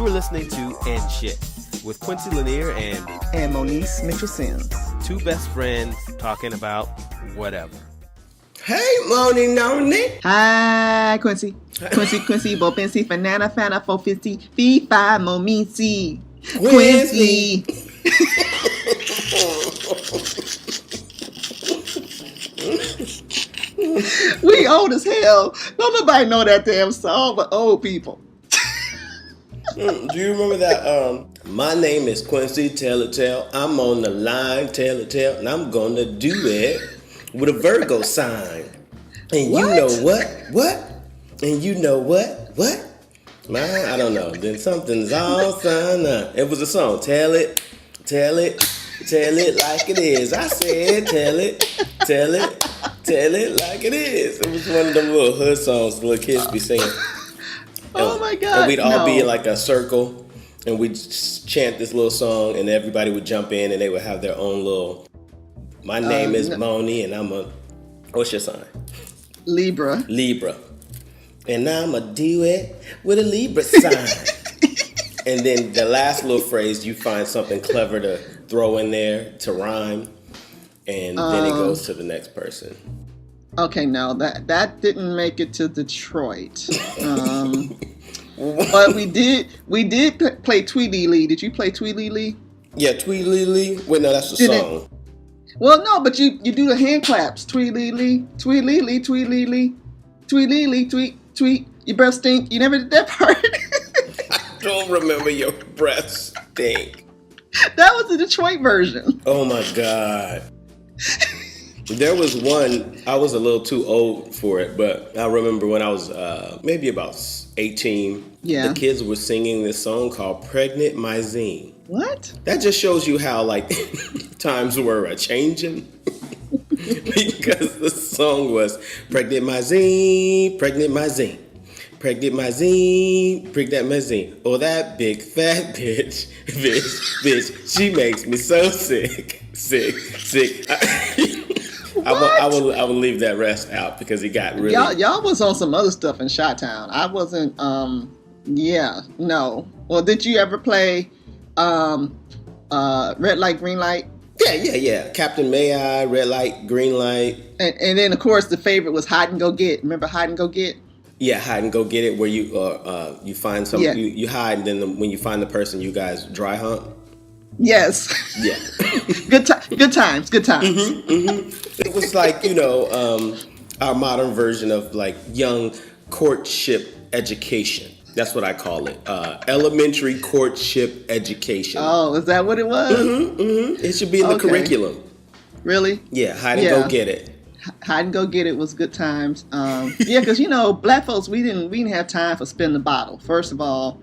You are listening to And Shit with Quincy Lanier and Monie Mitchell-Sims. Two best friends talking about whatever. Hey, Monie. Hi, Quincy. Quincy, Bopensi, Fanana, Fana, Fofisti, Fifa, Momisi. Quincy. We old as hell. Don't nobody know that damn song but old people. Do you remember that? My name is Quincy, tell it. I'm on the line, tell it, and I'm gonna do it with a Virgo sign. And What? you know what? And you know what? Man, I don't know. Then something's all signed up. It was a song. Tell it like it is. I said, tell it like it is. It was one of them little hood songs the little kids be singing. Oh my God. And we'd all be in like a circle and we'd chant this little song and everybody would jump in and they would have their own little, my name is Monie and what's your sign? Libra. And now I'm going to do it with a Libra sign. And then the last little phrase, you find something clever to throw in there to rhyme. And then it goes to the next person. Okay, no, that didn't make it to Detroit. But we did play Tweety Lee. Did you play Tweety Lee? Yeah, Tweety Lee. Wait, no, that's the song. Well, no, but you do the hand claps. Tweety Lee, Tweety Lee, Tweety Lee, Tweety Lee, tweet. Your breath stink. You never did that part. I don't remember your breath stink. That was the Detroit version. Oh my God. There was one, I was a little too old for it, but I remember when I was maybe about 18, the kids were singing this song called Pregnant My Zine. What? That just shows you how like times were a-changing. Because the song was Pregnant My Zine, Pregnant My Zine. Pregnant my zine, pregnant my zine. Oh, that big fat bitch, she makes me so sick. I will leave that rest out because it got really. Y'all was on some other stuff in Chi-Town. I wasn't. No. Well, did you ever play Red Light, Green Light? Yeah. Captain May I, Red Light, Green Light. And then of course the favorite was Hide and Go Get. Remember Hide and Go Get? Yeah, Hide and Go Get It, where you find some, you hide, and then when you find the person, you guys dry hump. Yes. Yeah. Good times. It was like, our modern version of like young courtship education. That's what I call it. Elementary courtship education. Oh, is that what it was? It should be in the curriculum. Really? Yeah, Hide and Go Get It. Hide and Go Get It was good times. Because black folks, we didn't have time for spin the bottle. First of all,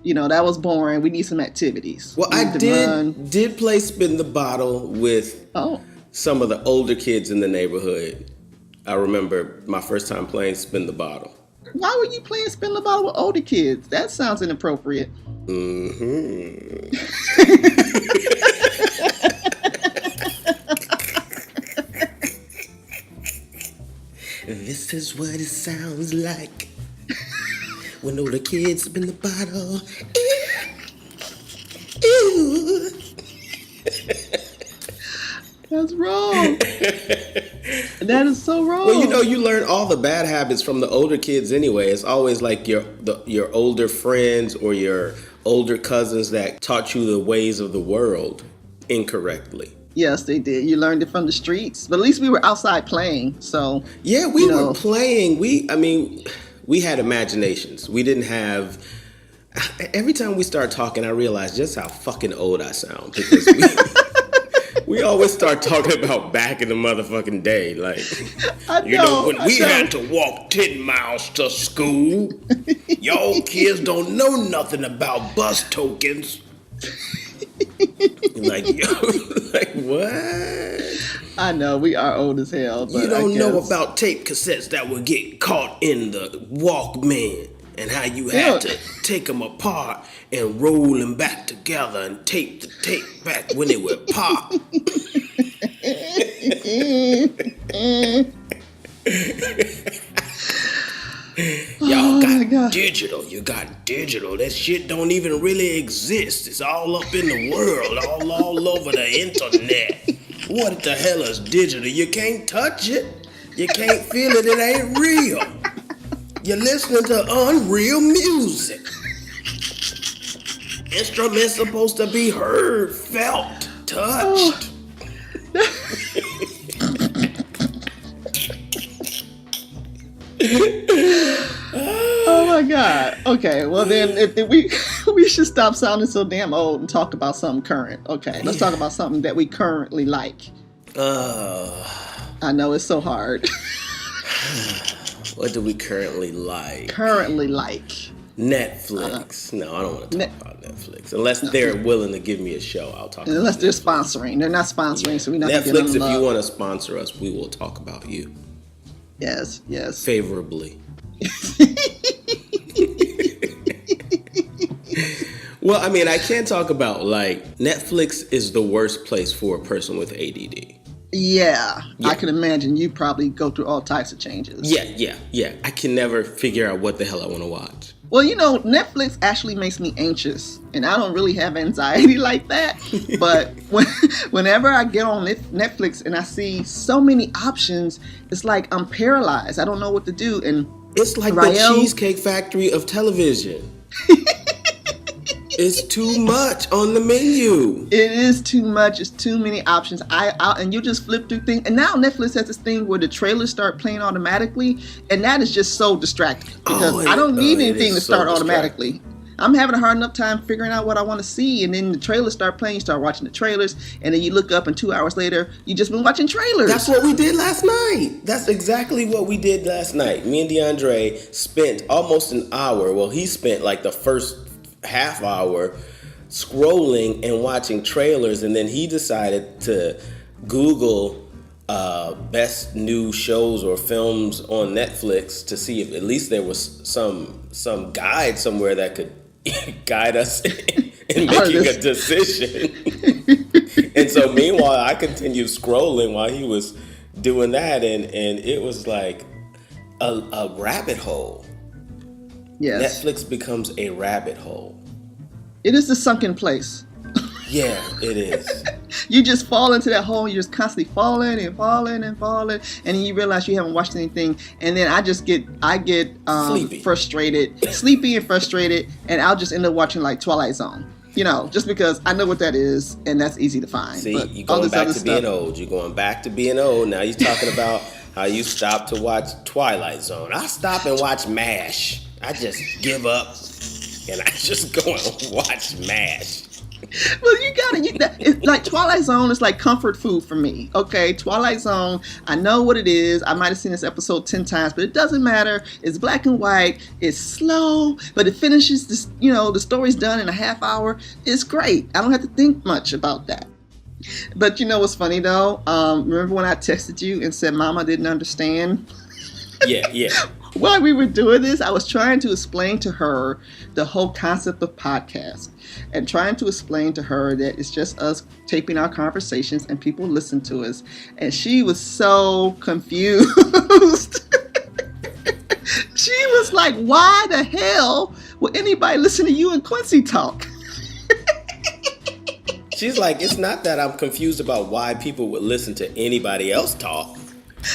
that was boring. We need some activities. Well, I did play spin the bottle with some of the older kids in the neighborhood. I remember my first time playing spin the bottle. Why were you playing spin the bottle with older kids? That sounds inappropriate. This is what it sounds like when older kids spin the bottle. Ew. That's wrong. That is so wrong. Well, you learn all the bad habits from the older kids anyway. It's always like your older friends or your older cousins that taught you the ways of the world incorrectly. Yes, they did. You learned it from the streets. But at least we were outside playing, so... Yeah, we were playing. We had imaginations. We didn't have... Every time we start talking, I realize just how fucking old I sound. Because we always start talking about back in the motherfucking day. Like, when we had to walk 10 miles to school. Y'all kids don't know nothing about bus tokens. Like what? I know we are old as hell, but you don't know about tape cassettes that would get caught in the Walkman and how you had to take them apart and roll them back together and tape the tape back when it would pop. Y'all my got God. digital. You got digital. That shit don't even really exist. It's all up in the world, all over the internet. What the hell is digital? You can't touch it. You can't feel it. It ain't real. You're listening to unreal music. Instruments supposed to be heard, felt, touched. Oh my God. Okay, well then if we should stop sounding so damn old and talk about something current. Okay, let's talk about something that we currently like. I know it's so hard. What do we currently like? Currently like Netflix. No, I don't want to talk about Netflix. Unless they're willing to give me a show, I'll talk unless about they're Netflix. sponsoring. They're not sponsoring, so we're not Netflix, gonna if love. you want to sponsor us, we will talk about you. Yes. Favorably. Well, I mean, I can't talk about, like, Netflix is the worst place for a person with ADD. Yeah, I can imagine you probably go through all types of changes. Yeah. I can never figure out what the hell I want to watch. Well, Netflix actually makes me anxious, and I don't really have anxiety like that. But whenever I get on Netflix and I see so many options, it's like I'm paralyzed. I don't know what to do. And It's like the Cheesecake Factory of television. It's too much on the menu. It is too much. It's too many options. And you just flip through things. And now Netflix has this thing where the trailers start playing automatically, and that is just so distracting because I don't need anything to start automatically. I'm having a hard enough time figuring out what I want to see, and then the trailers start playing. You start watching the trailers, and then you look up, and 2 hours later, you just been watching trailers. That's what we did last night. That's exactly what we did last night. Me and DeAndre spent almost an hour. Well, he spent like the first half hour scrolling and watching trailers, and then he decided to Google best new shows or films on Netflix to see if at least there was some guide somewhere that could guide us in making a decision. And so meanwhile, I continued scrolling while he was doing that, and it was like a rabbit hole. Yes. Netflix becomes a rabbit hole. It is the sunken place. Yeah, it is. You just fall into that hole. You're just constantly falling, and then you realize you haven't watched anything. And then I get sleepy and frustrated, and I'll just end up watching like Twilight Zone. Just because I know what that is, and that's easy to find. See, but you're going back to being old. You're going back to being old. Now you're talking about how you stopped to watch Twilight Zone. I stop and watch MASH. I just give up, and I just go and watch MASH. Well, you got it. It's like Twilight Zone is like comfort food for me. Okay, Twilight Zone. I know what it is. I might have seen this episode 10 times, but it doesn't matter. It's black and white. It's slow, but it finishes. The story's done in a half hour. It's great. I don't have to think much about that. But you know what's funny though? Remember when I texted you and said Mama didn't understand? Yeah. While we were doing this, I was trying to explain to her the whole concept of podcast and trying to explain to her that it's just us taping our conversations and people listen to us. And she was so confused. She was like, why the hell would anybody listen to you and Quincy talk? She's like, it's not that I'm confused about why people would listen to anybody else talk,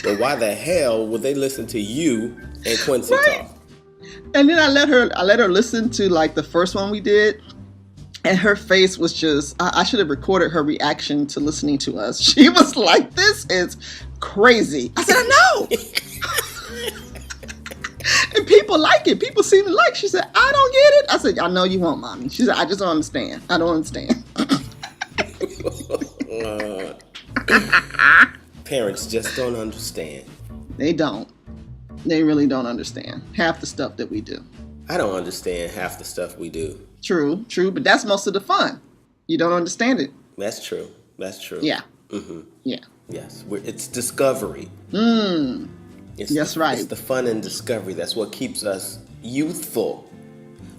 but why the hell would they listen to you and Quincy talk? And then I let her listen to like the first one we did, and her face was just, I should have recorded her reaction to listening to us. She was like, this is crazy. I said, I know. And people like it. People seem to like it. She said, I don't get it. I said, I know you won't, Mommy. She said, I just don't understand. I don't understand. Parents just don't understand. They don't. They really don't understand half the stuff that we do. I don't understand half the stuff we do. True, but that's most of the fun. You don't understand it. That's true. Yeah. Mm-hmm. Yeah. Yes. It's discovery. That's right. It's the fun and discovery. That's what keeps us youthful.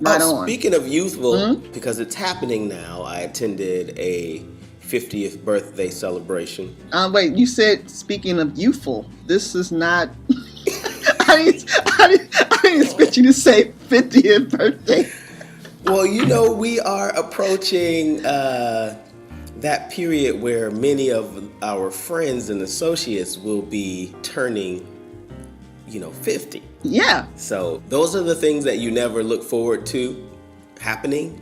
Right on. Speaking of youthful, because it's happening now, I attended a 50th birthday celebration. Wait, you said speaking of youthful. This is not. I didn't you to say 50th birthday. Well, we are approaching that period where many of our friends and associates will be turning, 50. Yeah. So those are the things that you never look forward to happening.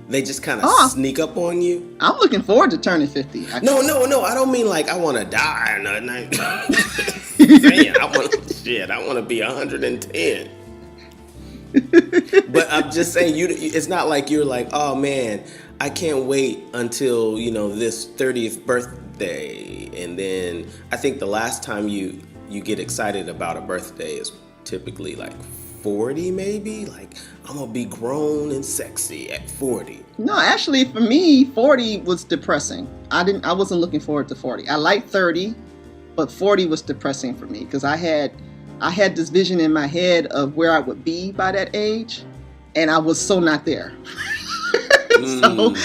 They just kind of sneak up on you. I'm looking forward to turning 50. No. I don't mean like I want to die or nothing. I want to be 110. But I'm just saying, it's not like you're like, oh man, I can't wait until, this 30th birthday. And then I think the last time you get excited about a birthday is typically like 40 maybe. Like, I'm going to be grown and sexy at 40. No, actually for me, 40 was depressing. I wasn't looking forward to 40. I liked 30, but 40 was depressing for me because I had this vision in my head of where I would be by that age, and I was so not there. So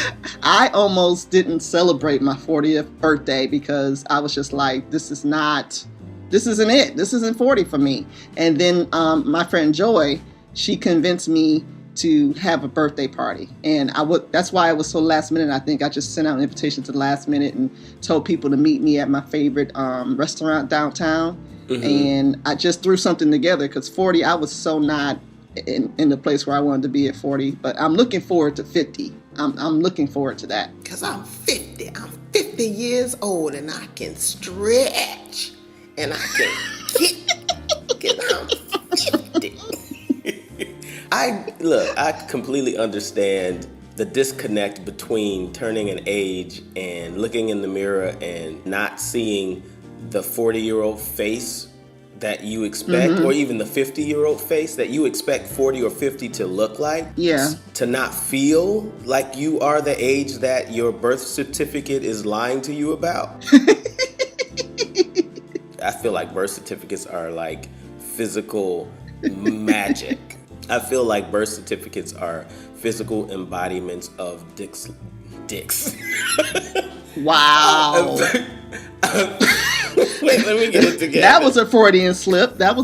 I almost didn't celebrate my 40th birthday because I was just like, this isn't it. This isn't 40 for me. And then my friend Joy, she convinced me to have a birthday party. And that's why it was so last minute. I think I just sent out an invitation to the last minute and told people to meet me at my favorite restaurant downtown. Mm-hmm. And I just threw something together because 40, I was so not in the place where I wanted to be at 40. But I'm looking forward to 50. I'm looking forward to that. Because I'm 50. I'm 50 years old and I can stretch. And I can get I'm 50. I completely understand the disconnect between turning an age and looking in the mirror and not seeing the 40-year-old face that you expect, or even the 50-year-old face that you expect 40 or 50 to look like. Yeah. To not feel like you are the age that your birth certificate is lying to you about. I feel like birth certificates are like physical magic. I feel like birth certificates are physical embodiments of dicks. Wow. Wait, let me get it together. That was a Freudian slip. I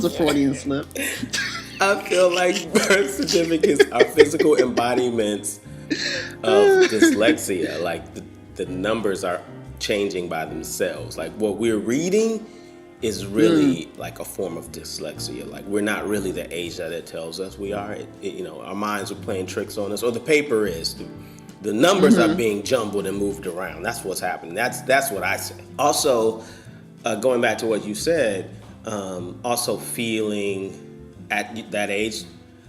feel like birth certificates are physical embodiments of dyslexia. Like the numbers are changing by themselves. Like what we're reading is really like a form of dyslexia. Like we're not really the age that it tells us we are. Our minds are playing tricks on us, or the paper is. The numbers are being jumbled and moved around. That's what's happening. That's what I say. Also, going back to what you said, also feeling at that age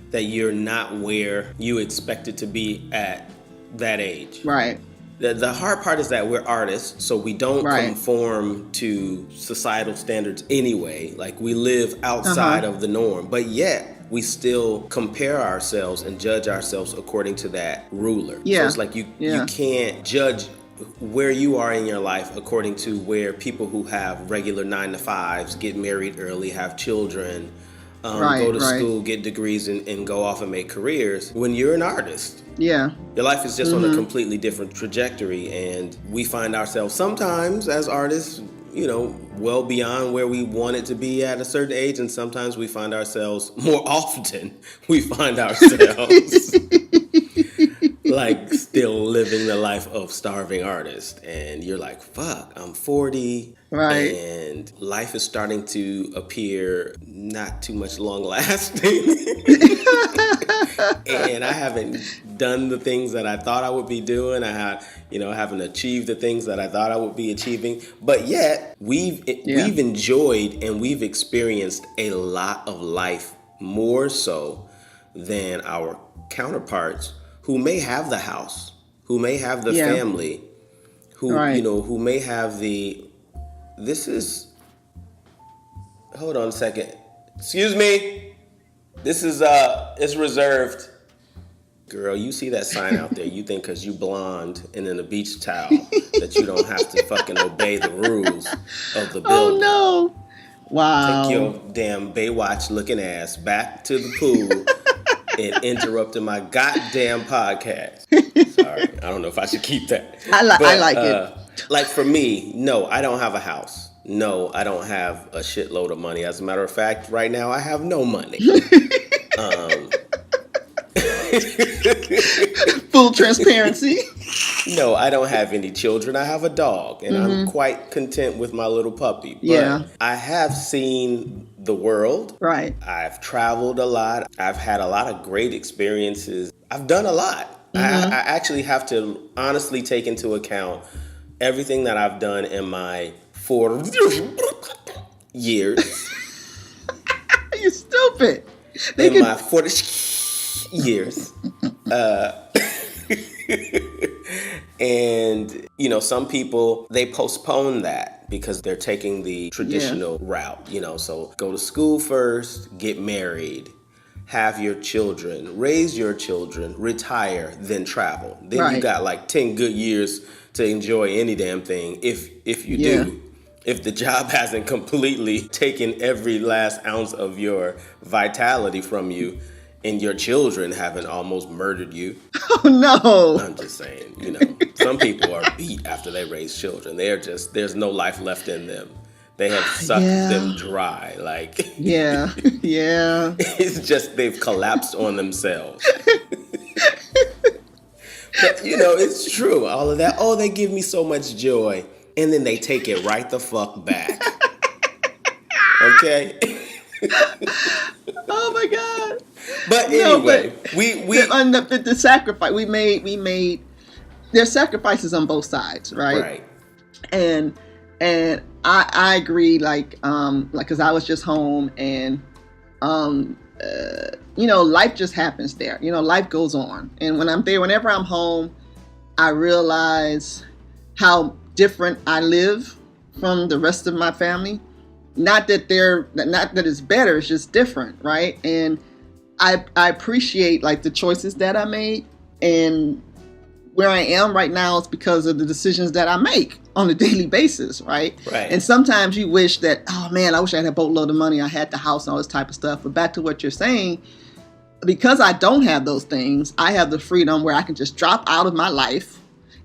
that you're not where you expected to be at that age. Right. The hard part is that we're artists, so we don't conform to societal standards anyway. Like we live outside of the norm, but yet we still compare ourselves and judge ourselves according to that ruler. Yeah. So it's like you can't judge where you are in your life according to where people who have regular 9-to-5s get married early, have children, go to school, get degrees, and go off and make careers. When you're an artist, your life is just on a completely different trajectory, and we find ourselves sometimes as artists, well beyond where we want it to be at a certain age, and sometimes we find ourselves, more often, we find ourselves like still living the life of starving artist, and you're like, fuck, I'm 40, right? And life is starting to appear not too much long lasting, and I haven't done the things that I thought I would be doing. I haven't achieved the things that I thought I would be achieving, but yet we've enjoyed and we've experienced a lot of life more so than our counterparts who may have the house, who may have the family, who who may have hold on a second. Excuse me. This is it's reserved. Girl, you see that sign out there, you think because you blonde and in a beach towel that you don't have to fucking obey the rules of the building. Oh no. Wow. Take your damn Baywatch looking ass back to the pool and interrupting my goddamn podcast. Sorry, I don't know if I should keep that. I like it. Like for me, no, I don't have a house. No, I don't have a shitload of money. As a matter of fact, right now I have no money. Full transparency. No, I don't have any children. I have a dog, and I'm quite content with my little puppy. But Yeah. I have seen the world. Right. I've traveled a lot. I've had a lot of great experiences. I've done a lot. I actually have to honestly take into account everything that I've done in my 4 years. You're stupid. My 40 years. And, you know, some people, they postpone that because they're taking the traditional route, you know. So go to school first, get married, have your children, raise your children, retire, then travel. Then you got like 10 good years to enjoy any damn thing if you do. If the job hasn't completely taken every last ounce of your vitality from you and your children haven't almost murdered you. Oh, no. I'm just saying, you know, some people are beat after they raise children. There's no life left in them. They have sucked them dry. Like, yeah. It's just they've collapsed on themselves. But, you know, it's true. All of that. Oh, they give me so much joy. And then they take it right the fuck back. Okay? Oh, my God. But anyway, the sacrifice we made, there's sacrifices on both sides, right? Right. And I agree, like because I was just home, and you know, life just happens there. You know, life goes on, and whenever I'm home, I realize how different I live from the rest of my family. Not that it's better, it's just different, right? And I appreciate like the choices that I made, and where I am right now is because of the decisions that I make on a daily basis, right? Right. And sometimes you wish that, oh man, I wish I had a boatload of money, I had the house and all this type of stuff. But back to what you're saying, because I don't have those things, I have the freedom where I can just drop out of my life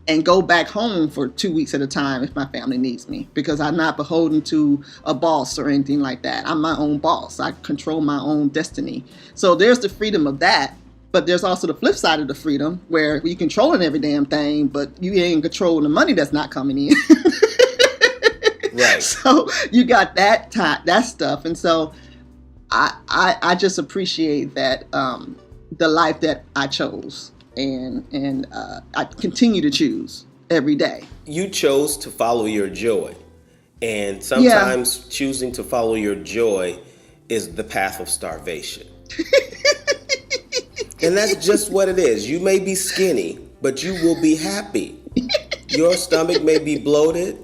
and go back home for 2 weeks at a time if my family needs me, because I'm not beholden to a boss or anything like that. I'm my own boss. I control my own destiny. So there's the freedom of that. But there's also the flip side of the freedom where you're controlling every damn thing, but you ain't controlling the money that's not coming in. Right. So you got that stuff. And so I just appreciate that the life that I chose. And I continue to choose every day. You chose to follow your joy. And sometimes choosing to follow your joy is the path of starvation. And that's just what it is. You may be skinny, but you will be happy. Your stomach may be bloated,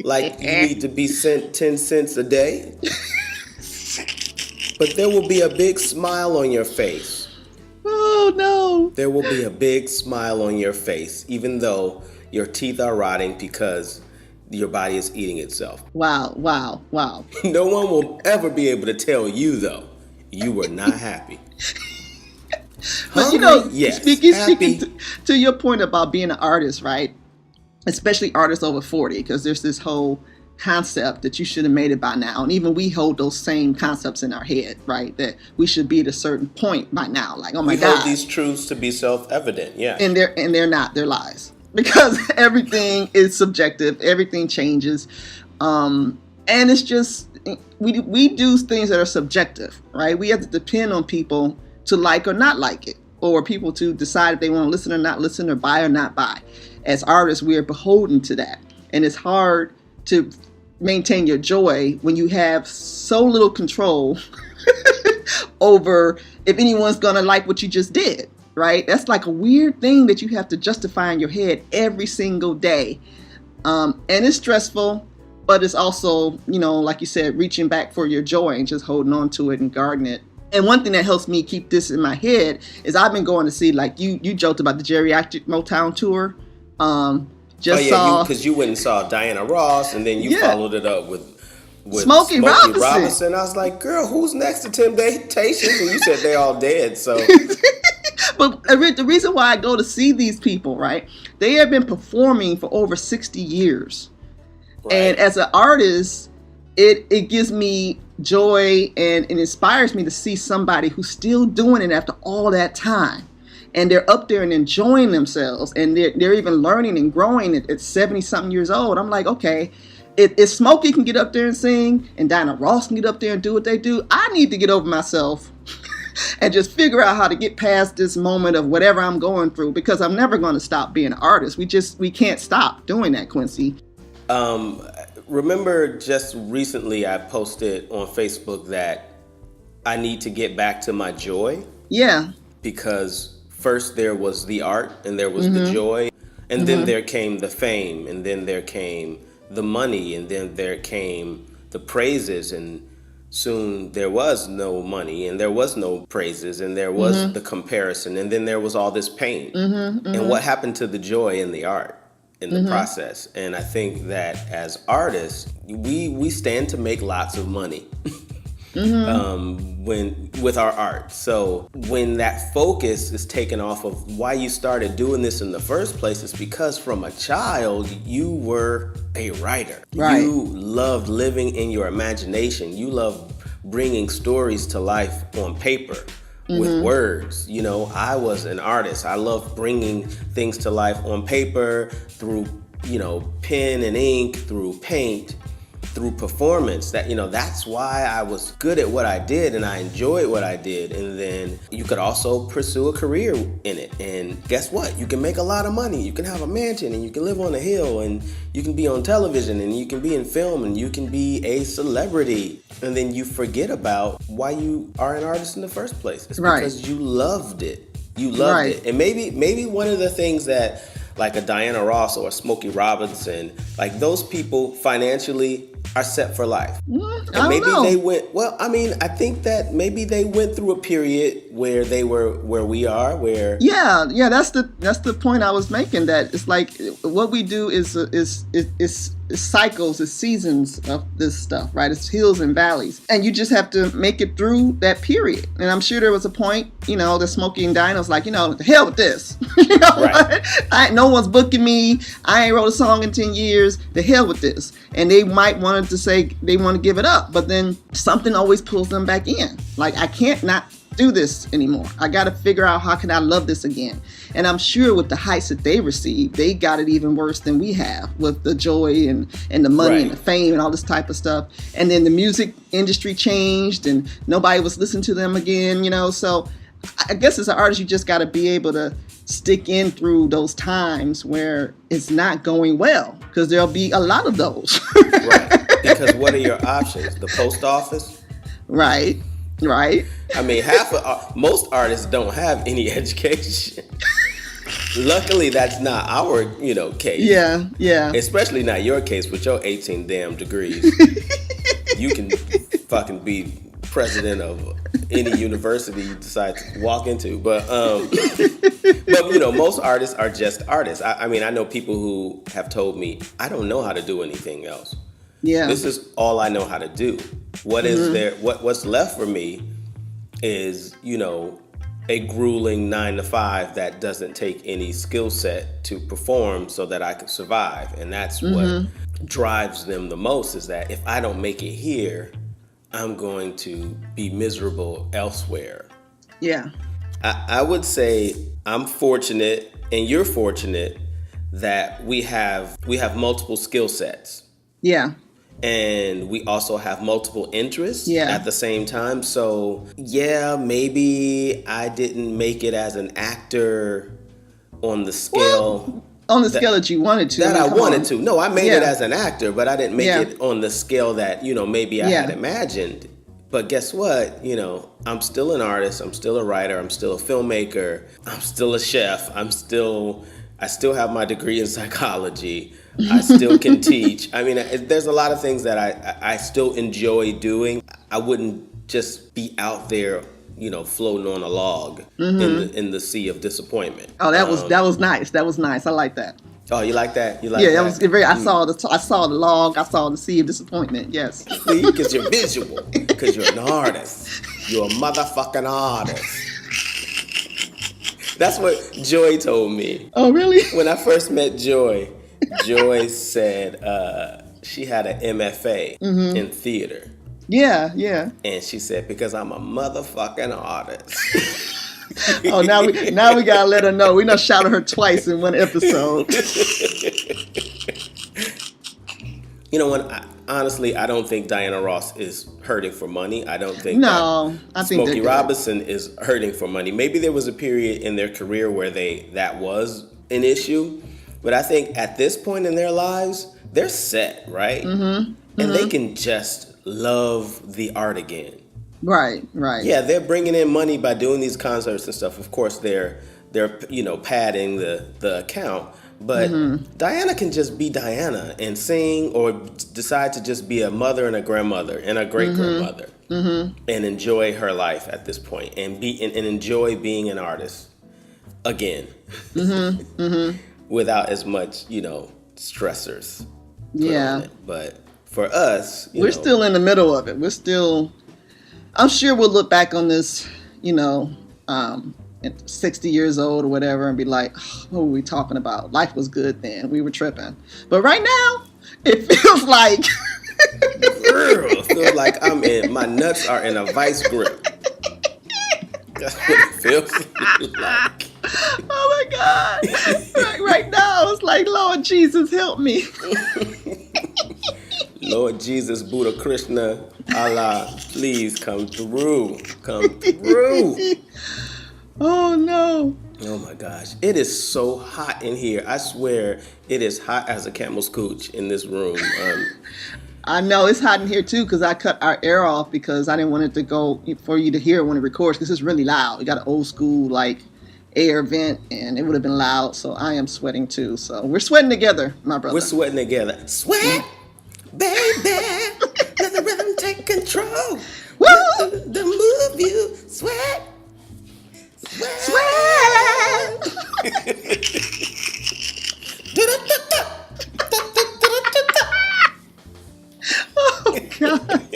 like you need to be sent 10 cents a day. But there will be a big smile on your face. Oh, no. There will be a big smile on your face, even though your teeth are rotting because your body is eating itself. Wow. No one will ever be able to tell you, though, you were not happy. But you know, yes, speaking to your point about being an artist, right? Especially artists over 40, because there's this whole concept that you should have made it by now. And even we hold those same concepts in our head, right? That we should be at a certain point by now. Like, oh my God. We hold these truths to be self-evident, yeah. And they're not, they're lies. Because everything is subjective, everything changes. And it's just, we do things that are subjective, right? We have to depend on people to like or not like it, or people to decide if they want to listen or not listen, or buy or not buy. As artists, we are beholden to that. And it's hard to maintain your joy when you have so little control over if anyone's going to like what you just did, right? That's like a weird thing that you have to justify in your head every single day. And it's stressful, but it's also, you know, like you said, reaching back for your joy and just holding on to it and guarding it. And one thing that helps me keep this in my head is I've been going to see, like you joked about the geriatric Motown tour. Because you went and saw Diana Ross, and then you followed it up with Smokey Robinson. I was like, girl, who's next to Temptations? And you said they all dead. So, but the reason why I go to see these people, right? They have been performing for over 60 years, right. And as an artist, it gives me joy, and it inspires me to see somebody who's still doing it after all that time. And they're up there and enjoying themselves, and they're even learning and growing at 70 something years old. I'm like, okay, if Smokey can get up there and sing, and Diana Ross can get up there and do what they do, I need to get over myself and just figure out how to get past this moment of whatever I'm going through, because I'm never going to stop being an artist. We can't stop doing that, Quincy. Remember just recently I posted on Facebook that I need to get back to my joy? Yeah. Because first there was the art and there was the joy, and then there came the fame, and then there came the money, and then there came the praises, and soon there was no money and there was no praises and there was the comparison, and then there was all this pain. And what happened to the joy in the art, in the process? And I think that as artists, we stand to make lots of money when with our art. So when that focus is taken off of why you started doing this in the first place, it's because from a child you were a writer. Right. You loved living in your imagination. You loved bringing stories to life on paper with words. You know, I was an artist. I loved bringing things to life on paper through, you know, pen and ink, through paint, through performance. That, you know, that's why I was good at what I did and I enjoyed what I did. And then you could also pursue a career in it. And guess what? You can make a lot of money. You can have a mansion and you can live on a hill and you can be on television and you can be in film and you can be a celebrity. And then you forget about why you are an artist in the first place. It's because you loved it. You loved it. And maybe one of the things that like a Diana Ross or a Smokey Robinson, like those people financially are set for life. And maybe they went, well, I mean, I think that maybe they went through a period where they were where we are, where yeah, that's the point I was making, that it's like what we do is cycles, it's seasons of this stuff, right? It's hills and valleys, and you just have to make it through that period. And I'm sure there was a point, you know, that Smokey and Dinah was like, you know, the hell with this. You know what? No one's booking me. I ain't wrote a song in 10 years. The hell with this. And they might wanted to say they want to give it up, but then something always pulls them back in. Like, I can't not do this anymore. I got to figure out how can I love this again. And I'm sure with the heights that they received, they got it even worse than we have, with the joy and the money and the fame and all this type of stuff. And then the music industry changed and nobody was listening to them again, you know. So I guess as an artist, you just got to be able to stick in through those times where it's not going well, because there'll be a lot of those. Right. Because what are your options? The post office? Right. I mean, most artists don't have any education. Luckily, that's not our, you know, case. Yeah. Especially not your case with your 18 damn degrees. You can fucking be president of any university you decide to walk into. But you know, most artists are just artists. I mean, I know people who have told me, I don't know how to do anything else. Yeah. This is all I know how to do. What is there? What's left for me is, you know, a grueling 9 to 5 that doesn't take any skill set to perform so that I can survive. And that's what drives them the most, is that if I don't make it here, I'm going to be miserable elsewhere. Yeah. I would say I'm fortunate, and you're fortunate, that we have multiple skill sets. Yeah. And we also have multiple interests at the same time. So, yeah, maybe I didn't make it as an actor on the scale. On the scale that you wanted to. That I wanted to. No, I made it as an actor, but I didn't make it on the scale that, you know, maybe I had imagined. But guess what? You know, I'm still an artist. I'm still a writer. I'm still a filmmaker. I'm still a chef. I still have my degree in psychology. I still can teach. I mean, there's a lot of things that I still enjoy doing. I wouldn't just be out there, you know, floating on a log in the sea of disappointment. Oh, that was nice. That was nice. I like that. Oh, you like that? You like that? Yeah, that was very. I saw the log. I saw the sea of disappointment. Yes. See, because you're visual. Because you're an artist. You're a motherfucking artist. That's what Joy told me. Oh, really? When I first met Joy said she had an MFA in theater. Yeah, yeah. And she said, because I'm a motherfucking artist. Oh, now we gotta let her know. We done shouted her twice in one episode. You know what? Honestly, I don't think Diana Ross is hurting for money. I don't think I think Smokey Robinson is hurting for money. Maybe there was a period in their career where that was an issue, but I think at this point in their lives, they're set, right? Mm-hmm. And they can just love the art again. Right. Yeah, they're bringing in money by doing these concerts and stuff. Of course, they're padding the account. But Diana can just be Diana and sing, or decide to just be a mother and a grandmother and a great grandmother, and enjoy her life at this point, and enjoy being an artist again, without as much stressors. Yeah. But for us, we're still in the middle of it. I'm sure we'll look back on this, 60 years old or whatever, and be like, oh, what were we talking about? Life was good then. We were tripping. But right now, it feels like... It feels like my nuts are in a vice grip. That's what it feels like. Oh my God. Right now, it's like, Lord Jesus, help me. Lord Jesus, Buddha, Krishna, Allah, please come through. Come through. Oh no. Oh my gosh. It is so hot in here. I swear it is hot as a camel's cooch in this room. I know it's hot in here too, because I cut our air off because I didn't want it to go for you to hear when it records, because it's really loud. We got an old school air vent, and it would have been loud. So I am sweating too. So we're sweating together, my brother. We're sweating together. Sweat, baby. Let the rhythm take control. Woo! The move you sweat. Sweat! Oh God!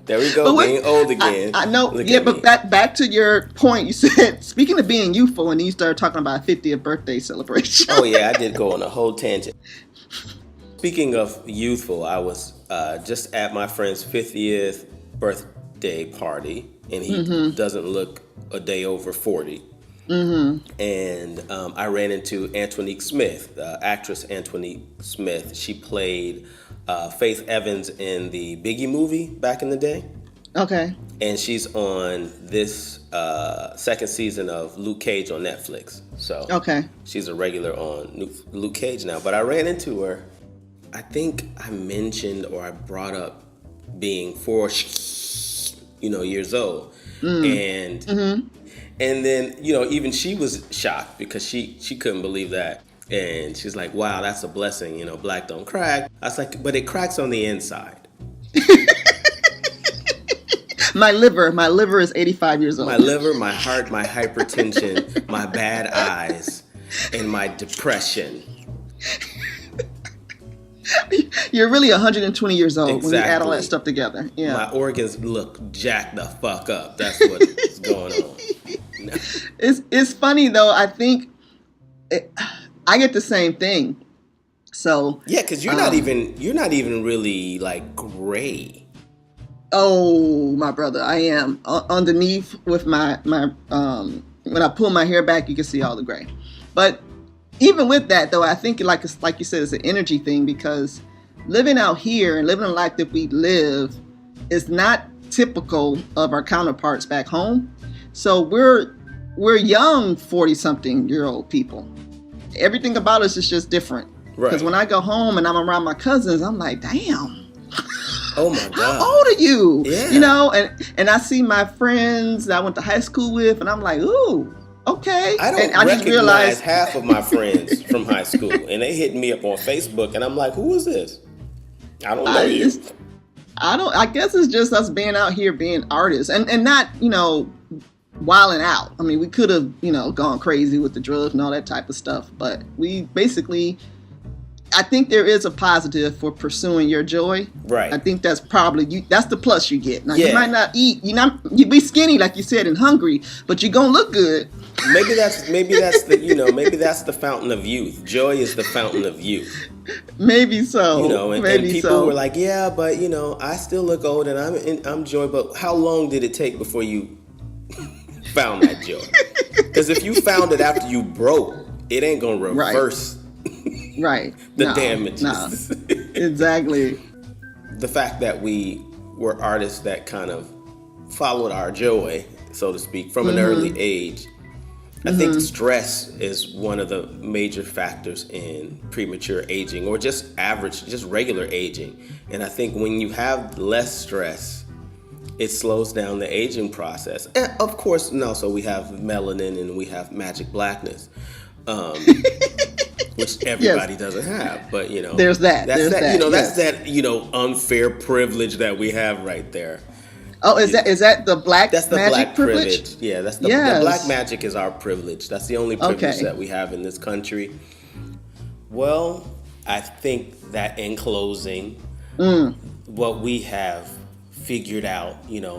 There we go, being old again. I know. But back to your point. You said, speaking of being youthful, and you started talking about a 50th birthday celebration. Oh yeah, I did go on a whole tangent. Speaking of youthful, I was just at my friend's 50th birthday party, and he doesn't look a day over 40. And I ran into Antonique Smith, the actress Antonique Smith. She played Faith Evans in the Biggie movie back in the day. Okay. And she's on this second season of Luke Cage on Netflix. So okay, she's a regular on Luke Cage now. But I ran into her. I think I mentioned, or I brought up being 4 years old. And then, even she was shocked, because she couldn't believe that. And she's like, wow, that's a blessing. Black don't crack. I was like, but it cracks on the inside. My liver is 85 years old. My liver, my heart, my hypertension, my bad eyes, and my depression. You're really 120 years old when you add all that stuff together. Yeah. My organs look jacked the fuck up. That's what's going on. No. It's funny though. I think I get the same thing. So yeah, because you're not even really gray. Oh, my brother, I am underneath with my when I pull my hair back, you can see all the gray. But even with that though, I think like you said, it's an energy thing, because living out here and living a life that we live is not typical of our counterparts back home. So we're young 40-something-year-old people. Everything about us is just different. Because when I go home and I'm around my cousins, I'm like, damn. Oh my God. How old are you? Yeah. And I see my friends that I went to high school with, and I'm like, ooh, okay. I don't recognize half of my friends from high school, and they hit me up on Facebook, and I'm like, who is this? I don't know you. I guess it's just us being out here being artists and not, wilding out. I mean, we could have, gone crazy with the drugs and all that type of stuff, but we basically, I think there is a positive for pursuing your joy. Right. I think that's probably that's the plus you get. Now, you might not eat, you be skinny, like you said, and hungry, but you're going to look good. maybe that's the fountain of youth. Joy is the fountain of youth. Maybe so. And people were like, yeah, but I still look old and I'm joy. But how long did it take before you found that joy? Because if you found it after you broke, it ain't gonna reverse right. the damages. No. Exactly. The fact that we were artists that kind of followed our joy, so to speak, from an early age. I think stress is one of the major factors in premature aging, or just regular aging. And I think when you have less stress, it slows down the aging process. And of course, and also we have melanin and we have magic blackness, which everybody doesn't have. But there's that. That's That's that unfair privilege that we have right there. Oh, is that the black That's the magic black privilege? Yeah, that's the black magic is our privilege. That's the only privilege that we have in this country. Well, I think that in closing, what we have figured out,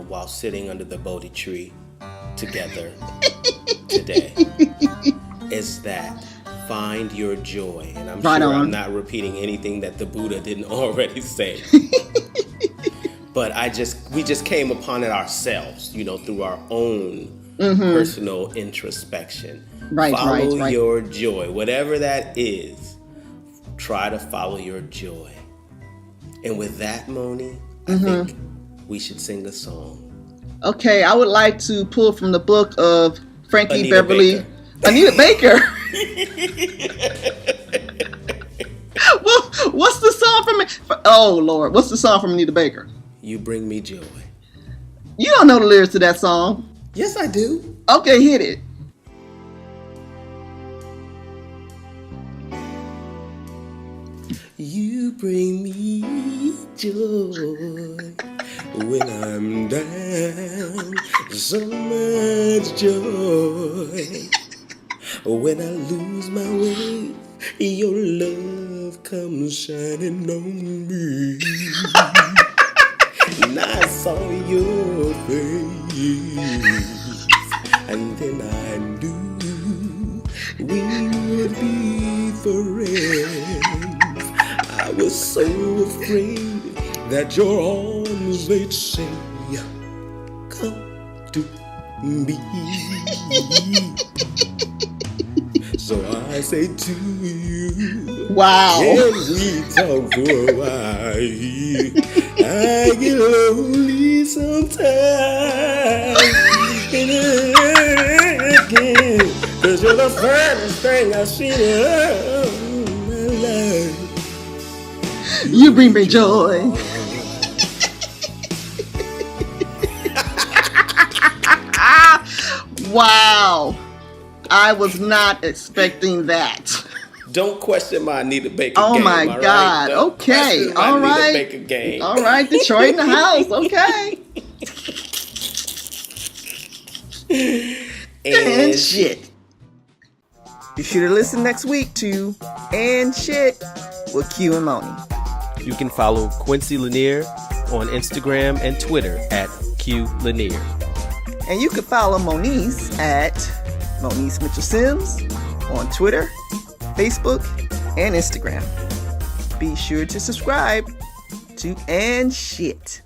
while sitting under the Bodhi tree together today, is that find your joy. And I'm sure I'm not repeating anything that the Buddha didn't already say. But we just came upon it ourselves, through our own personal introspection. Follow your joy, whatever that is. Try to follow your joy. And with that, Monie, I think we should sing a song. Okay, I would like to pull from the book of Frankie Beverly. Anita Baker. Well, what's the song from? Oh Lord, what's the song from Anita Baker? You bring me joy. You don't know the lyrics to that song. Yes, I do. Okay, hit it. You bring me joy when I'm down. So much joy when I lose my way. Your love comes shining on me. And I saw your face, and then I knew we would be friends. I was so afraid that your arms, they'd say, come to me. So I say to you, wow. Can we talk for a while? I get lonely sometimes. And again, 'cause you're the first thing I see in my life. You bring me joy. Wow. I was not expecting that. Don't question my Anita Baker game. Oh my God. Right? Okay. All right. Anita Baker game. All right. Detroit in the house. Okay. and shit. Be sure to listen next week to And Shit with Q and Monie. You can follow Quincy Lanier on Instagram and Twitter at Q Lanier. And you can follow Moniece at Moniece Mitchell Sims on Twitter, Facebook, and Instagram. Be sure to subscribe to And Shit.